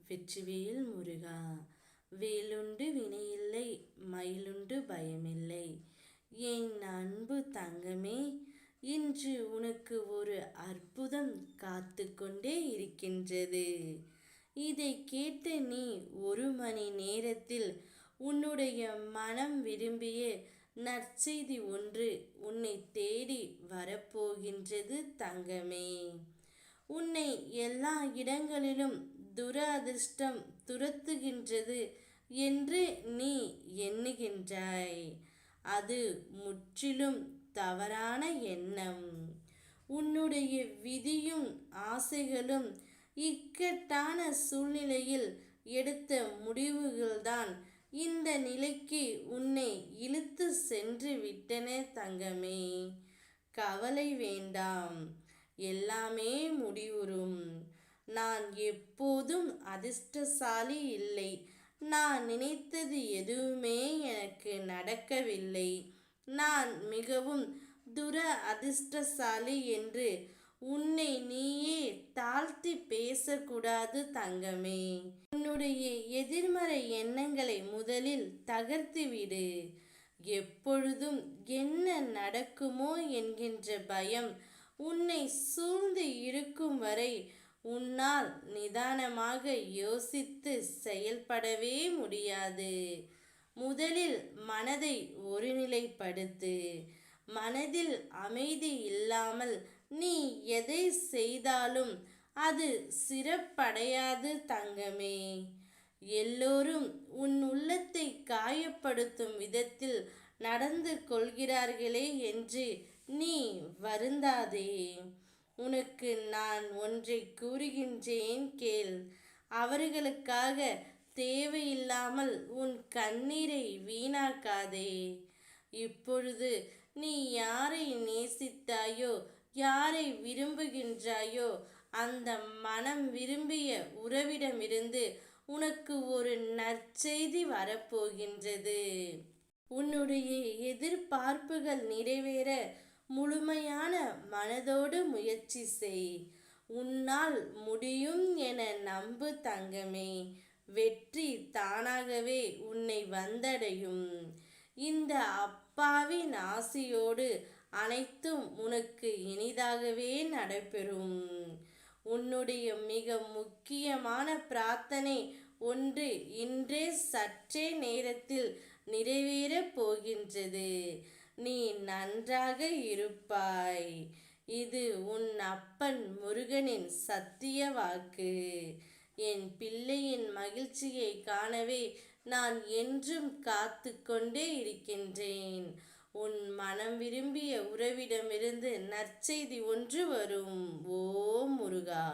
வெற்றிவேல் முருகா. வேலுண்டு வினையில்லை, மயிலுண்டு பயமில்லை. என் அன்பு தங்கமே, இன்று உனக்கு ஒரு அற்புதம் காத்து கொண்டே இருக்கின்றது. இதை கேட்ட நீ 1 மணி நேரத்தில் உன்னுடைய மனம் விரும்பிய நற்செய்தி ஒன்று உன்னை தேடி வரப்போகின்றது தங்கமே. உன்னை எல்லா இடங்களிலும் துரதிர்ஷ்டம் துரத்துகின்றது என்று நீ எண்ணுகின்றாய். அது முற்றிலும் தவறான எண்ணம். உன்னுடைய விதியும் ஆசைகளும் இக்கட்டான சூழ்நிலையில் எடுத்த முடிவுகள்தான் இந்த நிலைக்கு உன்னை இழுத்து சென்று விட்டன தங்கமே. கவலை வேண்டாம், எல்லாமே முடிவுறும். நான் எப்போதும் அதிர்ஷ்டசாலி இல்லை. நான் நினைத்தது எதுவுமே எனக்கு நடக்கவில்லை. நான் மிகவும் அதிர்ஷ்டசாலி என்று உன்னை நீயே தாழ்த்தி பேசக்கூடாது தங்கமே. உன்னுடைய எதிர்மறை எண்ணங்களை முதலில் தகர்த்துவிடு. எப்பொழுதும் என்ன நடக்குமோ என்கின்ற பயம் உன்னை சூழ்ந்து இருக்கும் வரை உன்னால் நிதானமாக யோசித்து செயல்படவே முடியாது. முதலில் மனதை ஒருநிலைப்படுத்து. மனதில் அமைதி இல்லாமல் நீ எதை செய்தாலும் அது சிறப்படையாது தங்கமே. எல்லோரும் உன் உள்ளத்தை காயப்படுத்தும் விதத்தில் நடந்து கொள்கிறார்களே என்று நீ வருந்தாதே. உனக்கு நான் ஒன்றை கூறுகின்றேன் கேள். அவர்களுக்காக தேவையில்லாமல் உன் கண்ணீரை வீணாக்காதே. இப்பொழுது நீ யாரை நேசித்தாயோ, யாரை விரும்புகின்றாயோ, அந்த மனம் விரும்பிய உறவிடமிருந்து உனக்கு ஒரு நற்செய்தி வரப்போகின்றது. உன்னுடைய எதிர்பார்ப்புகள் நிறைவேற முழுமையான மனதோடு முயற்சி செய். உன்னால் முடியும் என நம்பு தங்கமே. வெற்றி தானாகவே உன்னை வந்தடையும். இந்த அப்பாவின் ஆசியோடு அனைத்தும் உனக்கு இனிதாகவே நடைபெறும். உன்னுடைய மிக முக்கியமான பிரார்த்தனை ஒன்று இன்றே சற்றே நேரத்தில் நிறைவேறப் போகின்றது. நீ நன்றாக இருப்பாய். இது உன் அப்பன் முருகனின் சத்திய வாக்கு. என் பிள்ளையின் மகிழ்ச்சியை காணவே நான் என்றும் காத்து கொண்டே இருக்கின்றேன். உன் மனம் விரும்பிய உறவிடமிருந்து நற்செய்தி ஒன்று வரும். ஓ முருகா.